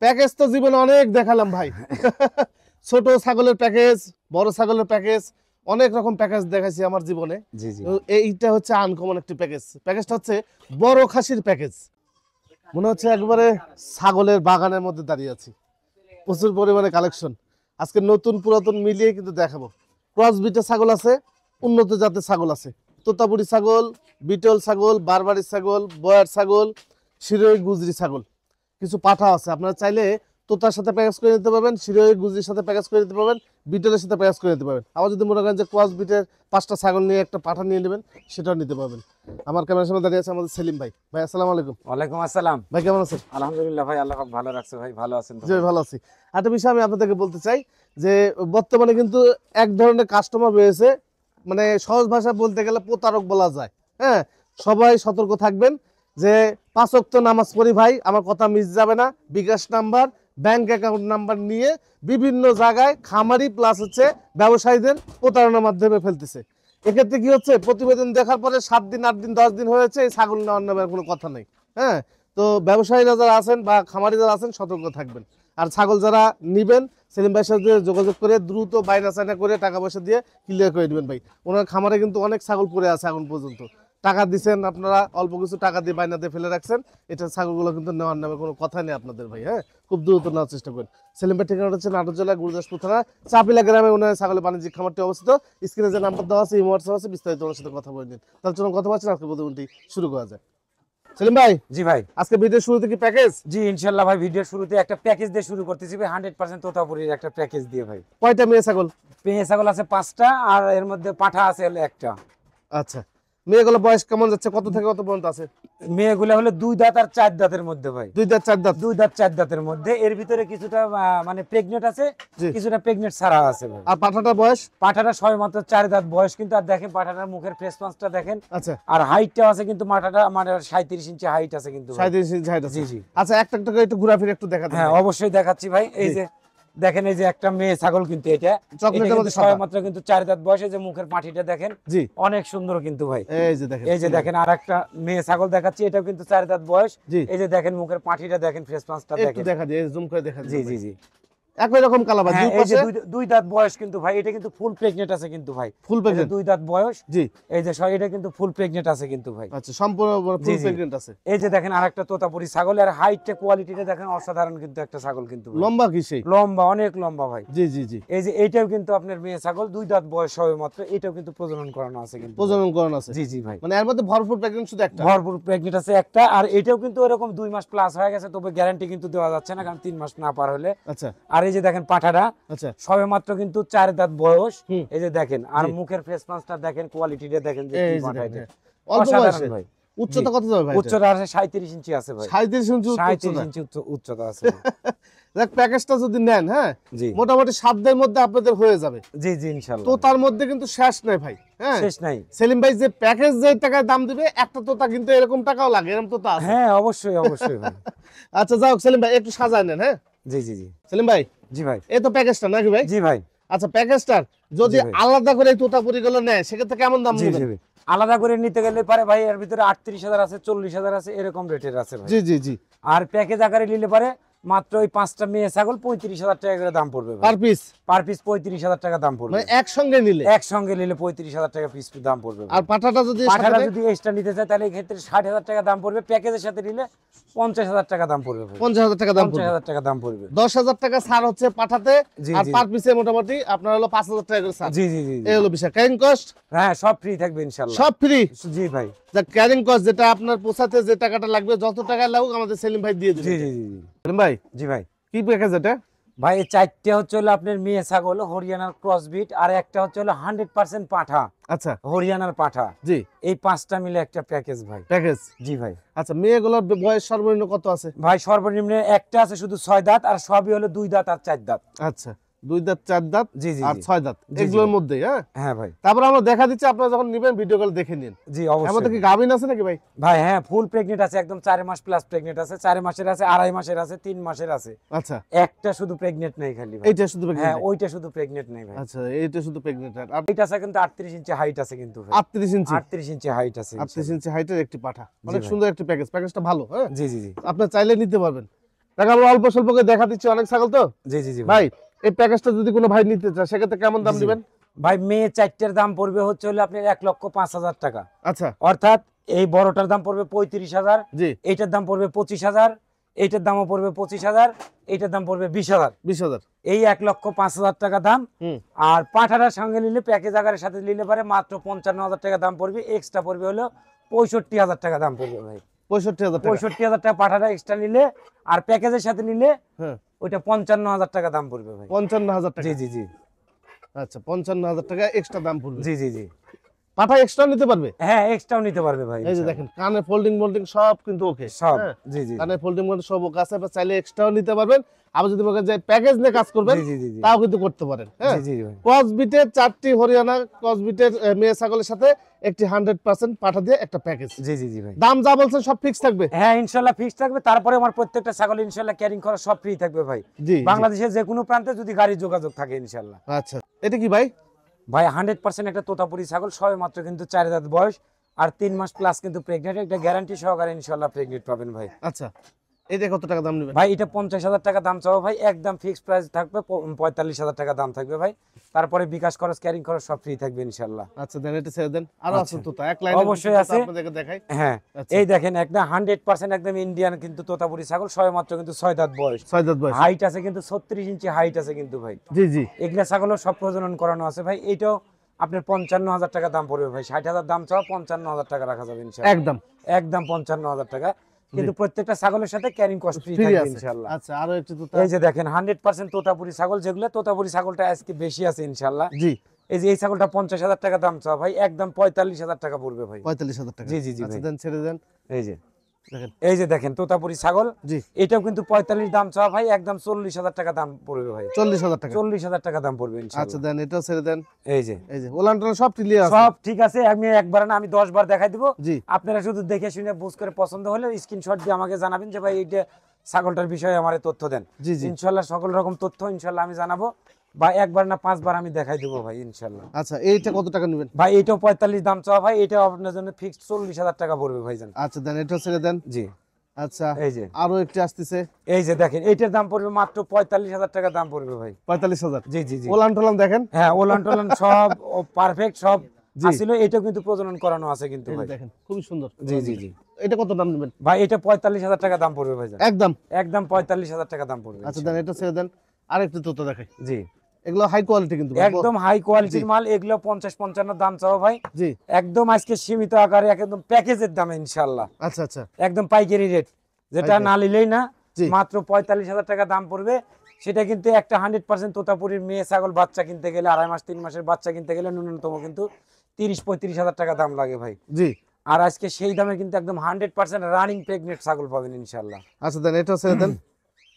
Package তো জীবনে অনেক দেখালাম ভাই। ছোট ছাগলের প্যাকেজ, বড় ছাগলের প্যাকেজ, অনেক রকম প্যাকেজ দেখাইছি আমার জীবনে। জি জি। এইটা হচ্ছে আনকমন একটি প্যাকেজ। প্যাকেজটা হচ্ছে বড় খাসির প্যাকেজ। মনে হচ্ছে একবারে ছাগলের বাগানের মধ্যে দাঁড়িয়ে আছি। প্রচুর পরিমাণে কালেকশন। আজকে নতুন পুরাতন মিলিয়ে কিন্তু দেখাবো। ক্রস বিটের ছাগল আছে, উন্নত জাতের ছাগল আছে, তোতাপুরি ছাগল, বিটল ছাগল, বারবারি ছাগল, বয়ার ছাগল, শিরোই গুজরি ছাগল, কিছু পাঠা আছে। আপনারা চাইলে তোতার সাথে প্যাকেজ করে নিতে পারবেন, শিরোই গুজরির সাথে প্যাকেজ করে নিতে পারবেন, বিটলের সাথে প্যাকেজ করে নিতে পারবেন। আবার যদি মনে করেন যে ক্রস বিটের 5টা ছাগল নিয়ে একটা পাঠা নিয়ে নেবেন, সেটাও নিতে পারবেন। আমার ক্যামেরার সামনে দাঁড়িয়ে আছে আমাদের সেলিম ভাই। ভাই আসসালামু আলাইকুম। ওয়ালাইকুম আসসালাম। ভাই কেমন আছেন? আলহামদুলিল্লাহ ভাই, আল্লাহ পাক ভালো রাখছে ভাই। ভালো আছেন তো? জি ভালো আছি। একটা বিষয় আমি আপনাদেরকে বলতে চাই যে বর্তমানে কিন্তু এক ধরনের কাস্টমার রয়েছে, মানে সহজ ভাষা বলতে গেলে প্রতারক বলা যায়। হ্যাঁ, সবাই সতর্ক থাকবেন যে 5 ওয়াক্ত নামাজ পড়ি ভাই, আমার কথা মিস যাবে না। বিকাশ নাম্বার, ব্যাংক অ্যাকাউন্ট নাম্বার নিয়ে বিভিন্ন জায়গায় খামারি প্লাস হচ্ছে ব্যবসায়ীদের প্রতারণার মাধ্যমে ফেলতেছে। এক্ষেত্রে কি হচ্ছে, প্রতিবেদন দেখার পরে 7 দিন 8 দিন 10 দিন হয়েছে, এই ছাগল নেওয়ার নামে কোনো কথা নেই। হ্যাঁ, তো ব্যবসায়ীরা যারা আছেন বা খামারি যারা আছেন সতর্ক থাকবেন। আর ছাগল যারা নিবেন, সেলিম ভাইয়ের সাথে যোগাযোগ করে দ্রুত বাইনা চাইনা করে টাকা পয়সা দিয়ে ক্লিয়ার করে দিবেন ভাই। ওনার খামারে কিন্তু অনেক ছাগল পড়ে আছে এখন পর্যন্ত। টাকা দিচ্ছেন আপনারা, অল্প কিছু টাকা দিয়ে বাইনা দিয়ে ফেলে রাখছেন, এটা ছাগলগুলো কিন্তু নেওয়ার নামে কোনো কথা নেই আপনাদের ভাই। হ্যাঁ, খুব দ্রুত নেওয়ার চেষ্টা করেন। সেলিম ভাই ঠিকানা হচ্ছে নাটোর জেলা গুরুদাসপুর থানা চাপিলা গ্রামে ওনার ছাগলের বাণিজ্যিক খামারটি অবস্থিত। স্ক্রিনে যে নাম্বার দেওয়া আছে, এই হোয়াটসঅ্যাপ আছে, বিস্তারিত ওনার সাথে কথা বলে নিন। তাহলে চলুন কথা বলছেন, আজকে প্রতিদিনটি শুরু করা যায়। সেলিম ভাই, জি ভাই। আজকে ভিডিওর শুরুতে কি প্যাকেজ? জি ইনশাআল্লাহ ভাই, ভিডিওর শুরুতে একটা প্যাকেজ দিয়ে শুরু করতেছি ভাই, 100% তোতাপুরির একটা প্যাকেজ দিয়ে ভাই। কয়টা মেয়ে ছাগল? পেঁয়াজ ছাগল আছে 5টা, আর এর মধ্যে পাঠা আছে হলো একটা। আচ্ছা, মেয়েগুলো বয়স কেমন যাচ্ছে, কত থেকে কত পর্যন্ত আছে? মেয়েগুলো হলো 2 দাঁত আর 4 দাঁতের মধ্যে ভাই। 2 দাঁত 4 দাঁত? 2 দাঁত 4 দাঁতের মধ্যে। এর ভিতরে কিছুটা মানে প্রেগনেন্ট আছে, জি। কিছুটা প্রেগনেন্ট ছাড়া আছে ভাই। আর পাঠাটার বয়স? পাঠাটা সবে মাত্র 4 দাঁত বয়স কিন্তু। আর দেখেন পাঠাটার মুখের ফেস পাঁচটা দেখেন। আচ্ছা, আর হাইটটাও আছে কিন্তু, মাথাটা মানে 37 ইঞ্চি হাইট আছে কিন্তু ভাই। 37 ইঞ্চি হাইট আছে। জি জি। আচ্ছা, একটা একটা করে একটু ঘোরাফিরে একটু দেখাতে। হ্যাঁ অবশ্যই দেখাচ্ছি ভাই। এই জি। যে দেখেন, এই যে একটা মেয়ে ছাগল কিন্তু, এটা চকলেটের মধ্যে সাদা। সবে মাত্র কিন্তু 4 দাঁত বয়সে। যে মুখের পাটিটা দেখেন, জি, অনেক সুন্দর কিন্তু ভাই। এই যে দেখেন, এই যে দেখেন আর একটা মেয়ে ছাগল দেখাচ্ছি, এটাও কিন্তু 4 দাঁত বয়স। জি। এই যে দেখেন মুখের পাটিটা দেখেন, ফেস পাঁচটা একটু দেখেন। দেখা দিয়ে জুম করে দেখা জি দিই। জি জি। একই রকম কালার ভাই, হ্যাঁ, দুই এই যে পাশে 2 দাঁত বয়স কিন্তু ভাই। এটা কিন্তু ফুল প্রেগনেন্ট আছে কিন্তু ভাই। ফুল প্রেগন্যান্ট। 2 দাঁত বয়স। জি। এই যে এটা কিন্তু ফুল প্রেগনেন্ট আছে কিন্তু ভাই। আচ্ছা, সম্পূর্ণ জি, ফুল জি। প্রেগন্যান্ট আছে। এই যে দেখেন আরেকটা তোতাপুরি ছাগল, আর হাইটটা কোয়ালিটিটা দেখেন অসাধারণ কিন্তু একটা ছাগল কিন্তু ভাই। লম্বা কি সেই? লম্বা, অনেক লম্বা ভাই। জি জি জি। এই যে এইটাও কিন্তু আপনার মেয়ে ছাগল, 2 দাঁত বয়স হবে মাত্র। এটাও কিন্তু প্রজনন করানো আছে কিন্তু। প্রজনন করানো আছে? জি জি ভাই। মানে এর মধ্যে ভরপুর প্রেগন্যান্ট শুধু একটা? ভরপুর প্রেগনেন্ট আছে একটা। আর এটাও কিন্তু এরকম 2 মাস প্লাস হয়ে গেছে, তবে গ্যারান্টি কিন্তু দেওয়া যাচ্ছে না, কারণ 3 মাস না পার হলে। আচ্ছা আর এই যে দেখেন পাঠাটা আচ্ছা। সবে মাত্র কিন্তু 4 দাঁত বয়স। হুম। এই যে দেখেন, আর জি। মুখের ফেস পাঁচটা দেখেন, কোয়ালিটিটা দেখেন যে এই কি যে পাঠা দেখেন, এটা। অল্প অসাধারণ বয়সে। ভাই। উচ্চতা কত যাবে ভাই? উচ্চতা আছে 37 ইঞ্চি আছে ভাই। 37 ইঞ্চি 37 উচ্চতা। ইঞ্চি উচ্চতা আছে ভাই। দেখ, প্যাকেজটা যদি নেন, হ্যাঁ, জি মোটামুটি 7 দিনের মধ্যে আপনাদের হয়ে যাবে। জি জি ইনশাআল্লাহ। তো তার মধ্যে কিন্তু শেষ নাই ভাই। হ্যাঁ, শেষ নাই। সেলিম ভাই যে প্যাকেজ যে টাকায় দাম দিবে, একটা তোতা কিন্তু এরকম টাকাও লাগে, এরকম তোতা আছে। হ্যাঁ অবশ্যই অবশ্যই ভাই। আচ্ছা, যাও সেলিম ভাই একটু সাজায় নেন। হ্যাঁ জি জি জি। সেলিম ভাই, জি ভাই। এই তো প্যাকেজটা নাকি ভাই? জি ভাই। আচ্ছা, প্যাকেজটার যদি জি ভাই। আলাদা করে এই তোতাপুরিগুলো নেয়, সেক্ষেত্রে কেমন দাম জি নেবেন? জি ভাই। আলাদা করে নিতে গেলে পারে ভাই, এর ভিতরে 38,000 আছে, 40,000 আছে, এরকম রেটের আছে ভাই। জি জি জি। আর প্যাকেজ আকারে নিলে পারে মাত্র ওই 5টা মেয়ে ছাগল 35,000 টাকা করে দাম পড়বে ভাই। Per piece? পার পিস 35,000 টাকা দাম পড়বে। মানে একসঙ্গে নিলে? একসঙ্গে নিলে 35,000 টাকা পিস দাম পড়বে ভাই। আর পাঠাটা যদি পাঠাটা সাথে যদি এক্সট্রা নিতে চায়, তাহলে এই ক্ষেত্রে 60,000 টাকা দাম পড়বে। প্যাকেজের সাথে নিলে 50,000 টাকা দাম পড়বে ভাই। 50,000 টাকা দাম পড়বে। 50,000 টাকা দাম পড়বে। 10,000 টাকা ছাড় হচ্ছে পাঠাতে, জি, আর জি। পার পিসে মোটামুটি আপনার হলো 5,000 টাকা করে ছাড়। জি জি জি জি। এই হলো বিষয়। ক্যারিং কস্ট হ্যাঁ সব ফ্রি থাকবে ইনশাআল্লাহ। সব ফ্রি? জি ভাই। যা ক্যারিং কস্ট যেটা আপনার পোষাতে যে টাকাটা লাগবে, যত টাকা লাগুক আমাদের সেলিম ভাই দিয়ে দিবে। জি জি জি জি। সেলিম ভাই, জি ভাই। কি প্যাকেজ এটা? ভাই এই 4টে হচ্ছে হলো আপনার মেয়ে ছাগল হরিয়ানার ক্রসবিট, আর একটা হচ্ছে হলো 100% পাঠা, আচ্ছা হরিয়ানার পাঠা। জি, এই 5টা মিলে একটা প্যাকেজ ভাই। প্যাকেজ। জি ভাই। আচ্ছা, মেয়েগুলোর বয়স সর্বনিম্ন কত আছে? ভাই সর্বনিম্ন একটা আছে শুধু 6 দাঁত, আর সবই হলো 2 দাঁত আর 4 দাঁত। আচ্ছা, 2 দাঁত 4 দাঁত জি জি আর জি। 6 দাঁত, জি, জি এগুলোর ভাই। মধ্যে। হ্যাঁ হ্যাঁ ভাই। তারপর আমরা দেখা দিচ্ছি, আপনারা যখন নেবেন ভিডিও কল দেখে নিন। জি এর মধ্যে অবশ্যই কি গাভিন আছে নাকি ভাই? ভাই। হ্যাঁ ফুল প্রেগনেন্ট আছে, একদম 4 মাস প্লাস প্রেগনেন্ট আছে। 4 মাসের আছে, 2.5 মাসের আছে, 3 মাসের আছে। আচ্ছা, একটা শুধু প্রেগনেন্ট নেই খালি ভাই। এইটা শুধু হ্যাঁ প্রেগন্যান্ট? ওইটা শুধু প্রেগনেন্ট নেই ভাই। আচ্ছা, এইটা শুধু প্রেগন্যান্ট। আর এটা আছে কিন্তু 38 ইঞ্চি হাইট আছে কিন্তু ভাই। 38 ইঞ্চি? 38 ইঞ্চি হাইট আছে 38 ইঞ্চি হাইটের একটি পাঠা, অনেক ভাই। সুন্দর একটি প্যাকেজ। প্যাকেজটা ভালো। হ্যাঁ, জি জি জি। আপনি চাইলে নিতে পারবেন। টাকা আমরা অল্প স্বল্প করে দেখা দিচ্ছি, অনেক ছাগল তো জি জি জি ভাই। এই প্যাকেজটা যদি কোনো ভাই নিতে চায় সেক্ষেত্রে কেমন দাম জি, জি। দিবেন? ভাই মেয়ে চারটের দাম পড়বে হচ্ছে হলো আপনার 1,05,000 টাকা। আচ্ছা অর্থাৎ এই বড়টার দাম পড়বে 35,000, জি, এইটার দাম পড়বে 25,000, এইটার দামও পড়বে 25,000, এইটার দাম পড়বে 20,000। 20,000। এই 1,05,000 টাকা দাম। হুম, আর পাঠাটার সঙ্গে নিলে প্যাকেজ আকারের সাথে নিলে পারে মাত্র 55,000 টাকা দাম পড়বে, এক্সট্রা পড়বে হলো 65,000 টাকা দাম পড়বে ভাই। 65,000 টাকা। 65,000 টাকা পাঠাটা এক্সট্রা নিলে, আর প্যাকেজের সাথে নিলে হ্যাঁ, ওইটা 55,000 টাকা দাম পড়বে ভাই। 55,000 টাকা। জি জি জি আচ্ছা, 55,000 টাকা এক্সট্রা দাম পড়বে। জি জি জি পাঠা এক্সট্রা নিতে পারবে। হ্যাঁ, এক্সট্রাও নিতে পারবে ভাই। এই যে ইনশাআল্লাহ। দেখেন কানে ফোল্ডিং মোল্ডিং সব কিন্তু ওকে। সব হ্যাঁ, জি জি কানে ফোল্ডিং মোল্ডিং সব ওকে আছে, আপনারা চাইলে এক্সট্রাও নিতে পারবেন। আবার যদি বলেন যে প্যাকেজ নিয়ে কাজ করবেন জি জি জি জি তাও কিন্তু করতে পারেন। হ্যাঁ, জি জি ভাই। ক্রসবিটের 4টি হরিয়ানা ক্রসবিটের মেয়ে ছাগলের সাথে একটি 100% পাঠা দিয়ে একটা প্যাকেজ। জি জি জি ভাই। দাম যা বলছেন সব ফিক্স থাকবে। হ্যাঁ, ইনশাআল্লাহ ফিক্স থাকবে। তারপরে আমার প্রত্যেকটা ছাগল ইনশাআল্লাহ ক্যারিং খরচ সব ফ্রি থাকবে ভাই। জি, বাংলাদেশের যে কোনো প্রান্তে যদি গাড়ির যোগাযোগ থাকে ইনশাআল্লাহ। আচ্ছা, এটা কি ভাই? ভাই 100% একটা তোতাপুরি ছাগল, সবে মাত্র কিন্তু 4 দাঁত বয়স আর 3 মাস প্লাস কিন্তু প্রেগনেন্ট, একটা গ্যারান্টি সহকারে ইনশাআল্লাহ প্রেগনেন্ট পাবেন ভাই। আচ্ছা, এটা কত টাকা দাম নেবেন? ভাই এটা 50,000 টাকা দাম চাও ভাই, একদম ফিক্সড প্রাইস থাকবে, 45,000 টাকা দাম থাকবে ভাই। তারপরে বিকাশ খরচ ক্যারিং খরচ সব ফ্রি থাকবে ইনশাআল্লাহ। আচ্ছা, দেন এটা ছেড়ে দেন। আরো আছে আচ্ছা। তো, এক লাইন অবশ্যই আছে। আপনাদেরকে দেখাই। হ্যাঁ, আচ্ছা। এই দেখেন একদম 100% একদম ইন্ডিয়ান কিন্তু তোতাপুরি ছাগল, সবে মাত্র কিন্তু 6 দাঁত বয়স, 6 দাঁত বয়স। হাইট আছে কিন্তু 36 ইঞ্চি হাইট আছে কিন্তু ভাই। জি জি, এগুলা ছাগলও সব প্রজনন করানো আছে ভাই। এইটাও আপনার 55,000 টাকা দাম পড়বে ভাই। 60,000 দাম চাও, 55,000 টাকা রাখা যাবে ইনশাআল্লাহ। একদম একদম 55,000 টাকা, কিন্তু প্রত্যেকটা ছাগলের সাথে ক্যারিং কস্ট ফ্রি ফ্রি থাকবে আছে। ইনশাআল্লাহ। আচ্ছা, আরো একটু তো এই যে দেখেন 100% তোতাপুরি ছাগল, যেগুলো তোতাপুরি ছাগলটা আজকে বেশি আছে ইনশাআল্লাহ। জি, এই যে এই ছাগলটা 50,000 টাকা দাম চাও ভাই, একদম 45,000 টাকা পড়বে ভাই। 45,000 টাকা। জি জি জি আচ্ছা, ভাই। দেন ছেড়ে দেন। এই যে দেখেন, এই যে দেখেন তোতাপুরি ছাগল, জি, এটাও কিন্তু 45 দাম চাওয়া ভাই, একদম 40,000 টাকা দাম পড়বে ভাই। 40,000 টাকা। 40,000 টাকা দাম পড়বে আচ্ছা, ইনশাআল্লাহ। দেন এটাও ছেড়ে দেন। এই যে এই যে ওলান টোলান সব ক্লিয়ার আছে। সব ঠিক আছে, আমি একবার না আমি 10 বার দেখাই দিব। জি, আপনারা শুধু দেখে শুনে বুঝ করে পছন্দ হলে স্ক্রিনশট দিয়ে আমাকে জানাবেন যে ভাই এইটা ছাগলটার বিষয়ে আমারে তথ্য দেন। জি, জি। ইনশাআল্লাহ সকল রকম তথ্য ইনশাআল্লাহ আমি জানাবো, বা একবার না 5 বার আমি দেখাই দেবো ভাই ইনশাআল্লাহ। আচ্ছা, এইটা কত টাকা নেবেন? ভাই এটাও 45 দাম চাওয়া ভাই, এটাও আপনার জন্য ফিক্সড 40,000 টাকা পড়বে ভাইজান। আচ্ছা, দেন এটাও ছেড়ে দেন। জি আচ্ছা, এই যে আরো একটি আসতেছে। এই যে দেখেন এইটার দাম পড়বে মাত্র 45,000 টাকা দাম পড়বে ভাই। 45,000। জি জি জি ওলান টোলান দেখেন। হ্যাঁ, ওলান টোলান সব পারফেক্ট সব জি। আসলে, এটাও কিন্তু প্রজনন করানো আছে কিন্তু এই যে ভাই। দেখেন, খুবই সুন্দর। জি জি জি এটা কত দাম নেবেন? ভাই এটা 45,000 টাকা দাম পড়বে ভাইজান, একদম। একদম 45,000 টাকা দাম পড়বে। আচ্ছা, দেন এটা ছেড়ে দেন। আরেকটু তো দেখাই। জি এগুলো হাই কোয়ালিটি কিন্তু। একদম হাই কোয়ালিটির মাল, এগুলো 50-55 দাম চাও ভাই, জি, একদম আজকে সীমিত আকারে একদম প্যাকেজের দামে ইনশাআল্লাহ, আচ্ছা আচ্ছা, একদম পাইকারি রেট, যেটা পাইকারি। না নিলেই না, জি। মাত্র 45,000 টাকা দাম পড়বে। সেটা কিন্তু একটা 100% তোতাপুরির মেয়ে ছাগল বাচ্চা কিনতে গেলে, 2.5 মাস 3 মাসের বাচ্চা কিনতে গেলে ন্যূনতম কিন্তু 30-35,000 টাকা দাম লাগে ভাই। জি। আর আজকে সেই দামে কিন্তু একদম 100% রানিং প্রেগনেন্ট ছাগল পাবেন ইনশাআল্লাহ। আচ্ছা, দেন এটাও ছেড়ে দেন।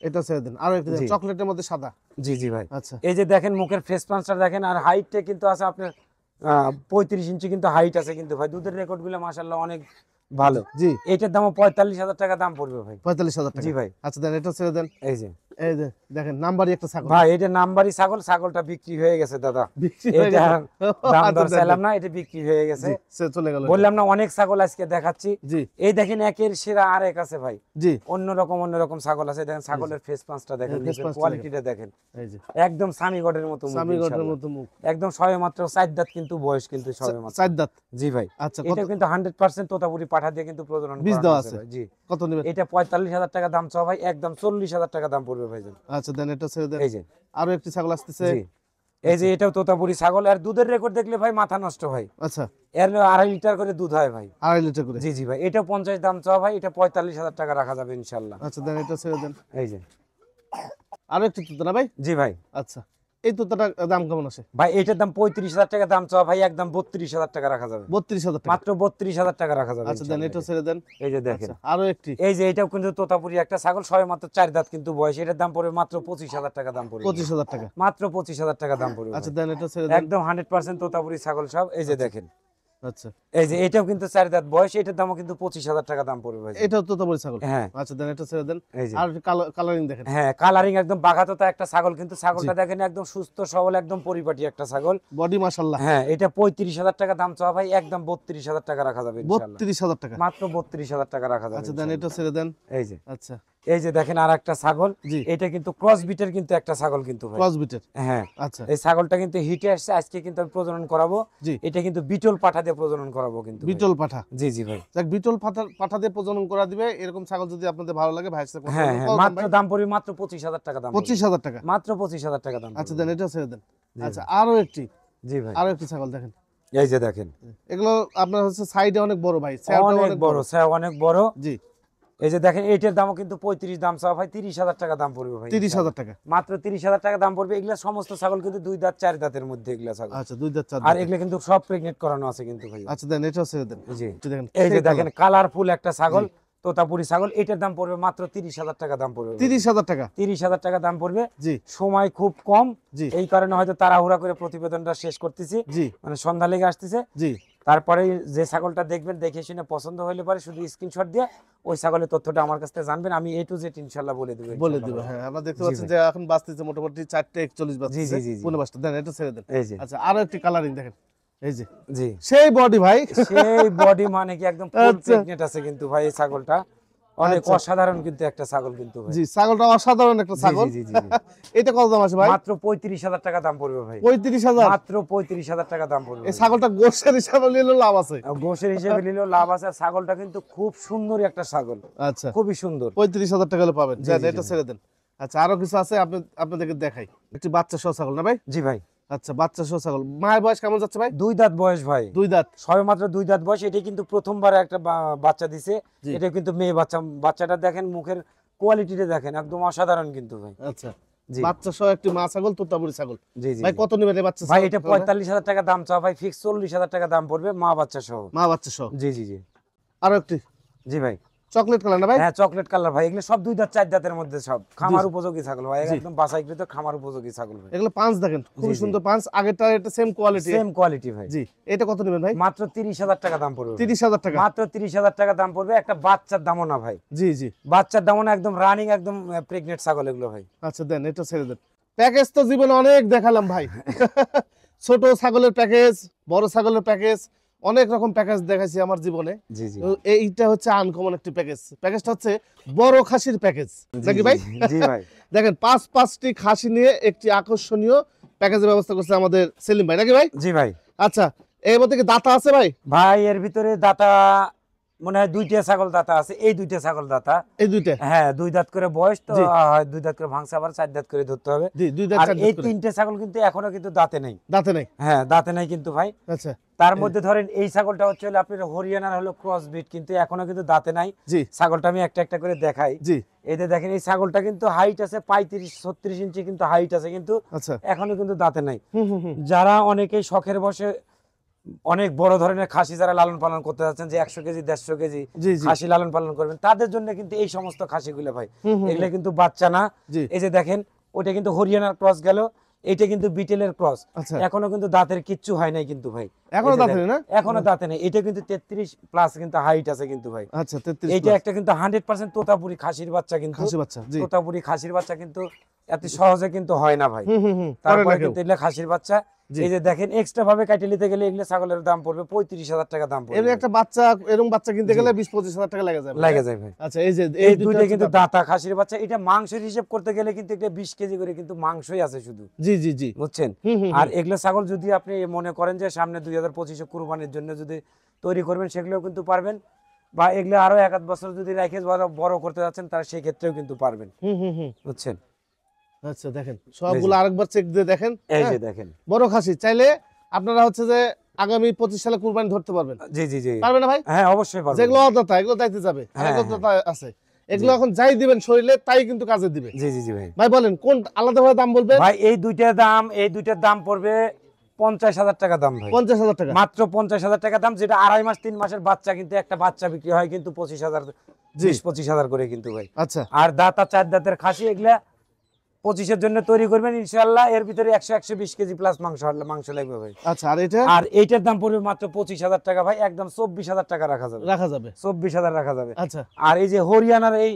এটা ছেড়ে দেন। আরো একটু দেন, জি। চকলেটের মধ্যে সাদা। জি জি ভাই। আচ্ছা, এই যে দেখেন মুখের ফেস পাঞ্চটা দেখেন, আর হাইটটা কিন্তু আছে আপনার 35 ইঞ্চি কিন্তু হাইট আছে কিন্তু ভাই। দুধের রেকর্ড গুলো মাশাআল্লাহ অনেক ভালো। জি, এটার দামও 45,000 টাকা দাম পড়বে ভাই। 45,000 টাকা। জি ভাই। আচ্ছা, দেন এটাও ছেড়ে দেন। এই যে এই যে দেখেন, নাম্বারই একটা ছাগল। ভাই এটা নাম্বারি ছাগল, ছাগলটা বিক্রি হয়ে গেছে দাদা। বিক্রি হয়ে এটা গেল। দাম আচ্ছা, দর দেন, চাইলাম দেন। না, এটা বিক্রি হয়ে গেছে। জি, সে চলে গেল। বললাম না অনেক ছাগল আজকে দেখাচ্ছি। জি, এই দেখেন একের সেরা আর এক আছে ভাই, জি, অন্যরকম ছাগল আছে। দেখেন ছাগলের ফেস পাঁচটা দেখেন, face পাঁচটা কোয়ালিটিটা দেখেন, এই যে একদম সামিগডের মতো মুখ সামিগটের ইনশাআল্লাহ। মতো মুখ। একদম সবে মাত্র 4 দাঁত কিন্তু বয়স, কিন্তু সবে মাত্র। 4 দাঁত। জি ভাই। আচ্ছা, কত এটা কিন্তু 100% তোতাপুরি পাঠা দিয়ে কিন্তু প্রজনন বীজ করানো দেওয়া আছে আছে। ভাই। জি কত নেবেন? এটা 45,000 টাকা দাম চাও ভাই, একদম 40,000 টাকা দাম পড়বে ভাই। আচ্ছা, দেন এটা ছেড়ে দেন। এই যে আরো একটি ছাগল আসতেছে। জি এই যে এটাও তোতাপুরি ছাগল, আর দুধের রেকর্ড দেখলে ভাই মাথা নষ্ট ভাই। আচ্ছা, এর 2.5 লিটার করে দুধ হয় ভাই। 2.5 লিটার করে। জি জি ভাই, এটা 50 দাম চাও ভাই, এটা 45,000 টাকা রাখা যাবে ইনশাআল্লাহ। আচ্ছা, দেন এটা ছেড়ে দেন। এই যে আরো একটি তোতা না ভাই? জি ভাই। আচ্ছা, এই তোতাটার দাম কেমন আছে? ভাই এটার দাম 35,000 টাকা দাম চাও ভাই, একদম 32,000 টাকা রাখা যাবে, 32,000 টাকা। মাত্র 32,000 টাকা রাখা যাবে আচ্ছা, দেন ইনশাআল্লাহ। এটা ছেড়ে দেন। এই যে দেখেন আচ্ছা, আরো একটি এই যে এটাও কিন্তু তোতাপুরি একটা ছাগল, সবে মাত্র 4 দাঁত কিন্তু বয়স, এটার দাম পড়বে মাত্র 25,000 টাকা দাম পড়বে, 25,000 টাকা। মাত্র 25,000 টাকা দাম পড়বে আচ্ছা, ভাই। দেন এটা ছেড়ে দেন। একদম 100% তোতাপুরি ছাগল সব। এই যে দেখেন আচ্ছা, এই যে এটাও কিন্তু 4 দাঁত বয়স, এটার দামও কিন্তু 25,000 টাকা দাম পড়বে ভাই। এটাও তোতাপুরি ছাগল। হ্যাঁ আচ্ছা, দেন এটা ছেড়ে দেন। এই যে আর একটু কালারিং দেখেন। হ্যাঁ, কালারিং একদম বাঘাতোতা একটা ছাগল, কিন্তু ছাগলটা দেখেন একদম সুস্থ সবল, একদম পরিপাটি একটা ছাগল। বডি মাশাআল্লাহ। হ্যাঁ, এটা 35,000 টাকা দাম চাওয়া ভাই, একদম 32,000 টাকা রাখা যাবে ইনশাআল্লাহ। 32,000 টাকা। মাত্র 32,000 টাকা রাখা যাবে আচ্ছা, দেন ইনশাআল্লাহ। এটা ছেড়ে দেন। এই যে আচ্ছা, এই যে দেখেন আর একটা ছাগল, জি। এটা কিন্তু ক্রস বিটের কিন্তু একটা ছাগল কিন্তু ভাই। ক্রস বিটের। হ্যাঁ, আচ্ছা এই ছাগলটা কিন্তু হিটে আসছে, আজকে কিন্তু আমি প্রজনন করাবো। জি। এটা কিন্তু বিটল পাঠা দিয়ে প্রজনন করাবো কিন্তু ভাই। বিটল পাঠা। জি জি ভাই। যাক, বিটল পাঠা দিয়ে প্রজনন করা দিবে, এরকম ছাগল যদি আপনাদের ভালো লাগে ভাইয়ের সাথে কথা হ্যাঁ বলবেন। হ্যাঁ, কত দাম মাত্র ভাই? দাম পড়বে মাত্র 25,000 টাকা দাম পড়বে। 25,000 টাকা। মাত্র 25,000 টাকা দাম আচ্ছা পড়বে। দেন, এটা ছেড়ে দেন। জি আচ্ছা ভাই। আরো একটি, জি ভাই, আরো একটি ছাগল দেখেন। এই যে দেখেন এগুলো আপনার হচ্ছে সাইডে অনেক বড় ভাই, স্যারটা অনেক বড়, স্যার অনেক বড়। জি। এই যে দেখেন এইটার দামও কিন্তু 35 দাম চাওয়া ভাই, 30,000 টাকা দাম পড়বে ভাই। 30,000 টাকা। মাত্র 30,000 টাকা দাম পড়বে। এগুলা সমস্ত ছাগল কিন্তু 2 দাঁত 4 দাঁতের মধ্যে এগুলা ছাগল। আচ্ছা, 2 দাঁত 4 আর দাঁত। এগুলা কিন্তু সব প্রেগনেন্ট করানো আছে কিন্তু ভাই। আচ্ছা দেন, এটাও ছেড়ে দেন। জি, একটু দেখেন। এই যে সেই দেখেন colour। কালারফুল একটা ছাগল, তোতাপুরি ছাগল, এটার দাম পড়বে মাত্র 30,000 টাকা দাম পড়বে। 30,000 টাকা। 30,000 টাকা দাম পড়বে। জি সময় খুব কম, জি এই কারণে হয়তো তাড়াহুড়া করে প্রতিবেদনটা শেষ করতেছি, জি মানে সন্ধ্যা লেগে আসতেছে। জি। তারপরে যে ছাগলটা দেখবেন, দেখে শুনে পছন্দ হলে পরে শুধু স্ক্রিনশট দিয়ে ওই ছাগলের তথ্যটা আমার কাছ থেকে জানবেন, আমি A to Z ইনশাআল্লাহ বলে দেব। বলে দিব। হ্যাঁ, আমরা দেখতে জি পাচ্ছেন ভাই। যে এখন বাজতেছে মোটামুটি 4:41 বাজতেছে। জি, জি, জি। পুনে বাজতে দেন, এটা ছেড়ে দেন। এই যে, আচ্ছা আরো একটি কালারিং দেখেন। এই যে জি, সেই বডি ভাই। সেই বডি মানে কি একদম ফুল আচ্ছা। প্রেগনেন্ট আছে কিন্তু ভাই এই ছাগলটা। অনেক আচ্ছা। অসাধারণ কিন্তু একটা ছাগল কিন্তু ভাই। জি, ছাগলটা অসাধারণ একটা জি, ছাগল। জি, জি, জি। এটা কত দাম আছে ভাই? মাত্র 35,000 টাকা দাম পড়বে ভাই। 35,000। মাত্র 35,000 টাকা দাম পড়বে এই ভাই। ছাগলটা গোশের হিসাবে নিলেও লাভ আছে। গোশের হিসেবে নিলেও লাভ আছে। আর ছাগলটা কিন্তু খুব সুন্দর একটা ছাগল, আচ্ছা, খুবই সুন্দর। 35,000 টাকা হলে পাবেন। জি, দেন, জি, এটা জি। ছেড়ে দেন। আচ্ছা আরো কিছু আছে, আপনাদেরকে দেখাই। একটি বাচ্চা সহ ছাগল না ভাই? জি ভাই, আচ্ছা, বাচ্চা সহ ছাগল। মায়ের বয়স কেমন যাচ্ছে ভাই? 2 দাঁত বয়স ভাই। 2 দাঁত। সবেমাত্র 2 দাঁত বয়স। এটা কিন্তু প্রথমবার একটা বাচ্চা দিছে। জি। এটা কিন্তু মেয়ে বাচ্চা। বাচ্চাটা দেখেন, মুখের কোয়ালিটিটা দেখেন, একদম অসাধারণ কিন্তু ভাই। আচ্ছা, জি, বাচ্চা সহ একটি মা ছাগল, তোতাপুরি ছাগল। জি, জি, ভাই জি। কত নেবেন এই বাচ্চা ভাই ছাগল? এটা 45,000 টাকা দাম চাও ভাই, ফিক্স 40,000 টাকা দাম পড়বে মা বাচ্চা সহ। মা বাচ্চা সহ। জি জি জি। আরো একটি জি ভাই, চকলেট কালার না ভাই? হ্যাঁ চকলেট কালার ভাই। এগুলো সব 2 দাঁত 4 দাঁতের মধ্যে, সব খামার জি। উপযোগী ছাগল ভাই, জি। একদম বাছাইকৃত খামার উপযোগী ছাগল ভাই। এগুলো পাঁচ দেখেন, খুবই জি, জি। সুন্দর পাঁচ। আগেরটা এটা সেম কোয়ালিটি। সেম কোয়ালিটি ভাই। জি, এটা কত নেবেন ভাই? মাত্র 30,000 টাকা দাম পড়বে ভাই। 30,000 টাকা। মাত্র 30,000 টাকা দাম পড়বে। একটা বাচ্চার দামও না ভাই, জি জি। বাচ্চার দামও না, একদম রানিং, একদম প্রেগনেন্ট ছাগল এগুলো ভাই। আচ্ছা দেন, এটা ছেড়ে দেন। প্যাকেজ তো জীবনে অনেক দেখালাম ভাই। ছোট ছাগলের প্যাকেজ, বড় ছাগলের প্যাকেজ, অনেক রকম প্যাকেজ দেখাইছি আমার জীবনে। জি জি। তো এইটা হচ্ছে আনকমন একটি প্যাকেজ। প্যাকেজটা হচ্ছে বড় খাসির প্যাকেজ নাকি ভাই? জি ভাই। দেখেন, পাঁচটি খাসি নিয়ে একটি আকর্ষণীয় প্যাকেজের ব্যবস্থা করছে আমাদের সেলিম ভাই নাকি ভাই? জি ভাই। আচ্ছা, এর মধ্যে কি দাতা আছে ভাই? ভাই এর ভিতরে দাতা মনে হয় 2টা ছাগল দাতা আছে। এই 2টা ছাগল দাতা। এই দুইটা। হ্যাঁ, 2 দাঁত করে বয়স তো, জি। হয় 2 দাঁত করে ভাঙছে, আবার 4 দাঁত করে ধরতে হবে। জি, দুই দাঁত আর চার এই দাঁত করে। 3টে ছাগল কিন্তু এখনো কিন্তু দাঁতে নেই। দাঁতে নাই। হ্যাঁ, দাঁতে নাই কিন্তু ভাই। আচ্ছা। তার মধ্যে ধরেন এই ছাগলটা হচ্ছে হলো আপনার হরিয়ানার হলো ক্রস ব্রিড, কিন্তু এখনো কিন্তু দাঁতে নাই। জি ছাগলটা আমি একটা একটা করে দেখাই। জি। এই যে দেখেন, এই ছাগলটা কিন্তু হাইট আছে 35-36 ইঞ্চি কিন্তু হাইট আছে, কিন্তু আচ্ছা। এখনো কিন্তু দাঁতে নাই। হুম হুম হুম। যারা অনেকেই শখের বসে অনেক বড় ধরনের খাসি যারা লালন পালন করতে যাচ্ছেন, যে 100 কেজি 150 কেজি জি জি। খাসি লালন পালন করবেন, তাদের জন্য কিন্তু এই সমস্ত খাসিগুলো ভাই। হুম হুম। এগুলো কিন্তু বাচ্চা না। জি। এই যে দেখেন, ওটা কিন্তু হরিয়ানার ক্রস গেল, এটা কিন্তু বিটেলের ক্রস। আচ্ছা। এখনো কিন্তু দাঁতের কিচ্ছু হয় নাই কিন্তু ভাই। এখনো এই যে দাঁতে দেখেন, নেই না? এখনো দাঁতে নেই। এটা কিন্তু 33 প্লাস কিন্তু হাইট আছে কিন্তু ভাই। আচ্ছা, 33 এইটা একটা কিন্তু 100% তোতাপুরি খাসির বাচ্চা কিন্তু। খাসি বাচ্চা। জি। তোতাপুরি খাসির বাচ্চা কিন্তু এত সহজে কিন্তু হয় না ভাই। হুম হুম হুম। তারপরে কিন্তু এগুলা খাসির বাচ্চা। জি। এই যে দেখেন, এক্সট্রা ভাবে কাটে নিতে গেলে এগুলা ছাগলের দাম পড়বে 35,000 টাকা দাম পড়বে। এর একটা বাচ্চা, এরকম বাচ্চা কিনতে গেলে 20-25 হাজার টাকা লাগে যাবে। লাগে যায় ভাই। আচ্ছা, এই যে এই দুইটা দুইটা হচ্ছে কিন্তু দাঁত। দাঁতা খাসির বাচ্চা। এটা মাংসের হিসেব করতে গেলে কিন্তু এটা 20 কেজি করে কিন্তু মাংসই আছে শুধু, জি জি জি। বুঝছেন? হুম হুম। আর এগুলো ছাগল যদি আপনি মনে করেন যে সামনে 2025 কুরবানির জন্য যদি তৈরি করবেন, সেগুলোও কিন্তু পারবেন। বা এগুলো আরো 1-8 বছর যদি রেখে বড় করতে যাচ্ছেন, তার সেই ক্ষেত্রেও কিন্তু পারবেন, হুম হুম হুম। বুঝছেন? আচ্ছা দেখেন, সবগুলো আরেকবার চেক দিয়ে দেখেন। এই হ্যাঁ? যে দেখেন। বড় খাসি চাইলে আপনারা হচ্ছে যে আগামী 25 সালে কুরবানি ধরতে পারবেন। জি জি জি। পারবেন না ভাই? হ্যাঁ, অবশ্যই পারবেন। যেগুলো অদাতা, এগুলো দাইতে যাবে। আর হ্যাঁ, এগুলো দাতা আছে। এগুলো এখন যাই দিবেন শরীরে, তাই কিন্তু কাজে দিবে। জি জি জি ভাই। ভাই বলেন কোন আলাদাভাবে দাম বলবেন? ভাই এই দুইটার দাম পড়বে 50,000 টাকা দাম ভাই। 50,000 টাকা। মাত্র 50,000 টাকা দাম, যেটা 2.5 মাস 3 মাসের বাচ্চা, কিন্তু একটা বাচ্চা বিক্রি হয় কিন্তু 25,000, জি। 20-25,000 করে কিন্তু ভাই। আচ্ছা। আর দাঁতা 4 দাঁতের খাসি, এগুলা 25-এর জন্য তৈরি করবেন ইনশাআল্লাহ। এর ভিতরে 100-120 কেজি প্লাস মাংস লাগবে ভাই। আচ্ছা, আর এটা আর এইটার দাম পড়বে মাত্র 25,000 টাকা ভাই, একদম 24,000 টাকা রাখা যাবে। রাখা যাবে। 24,000 রাখা যাবে। আচ্ছা। আর এই যে হরিয়ানার এই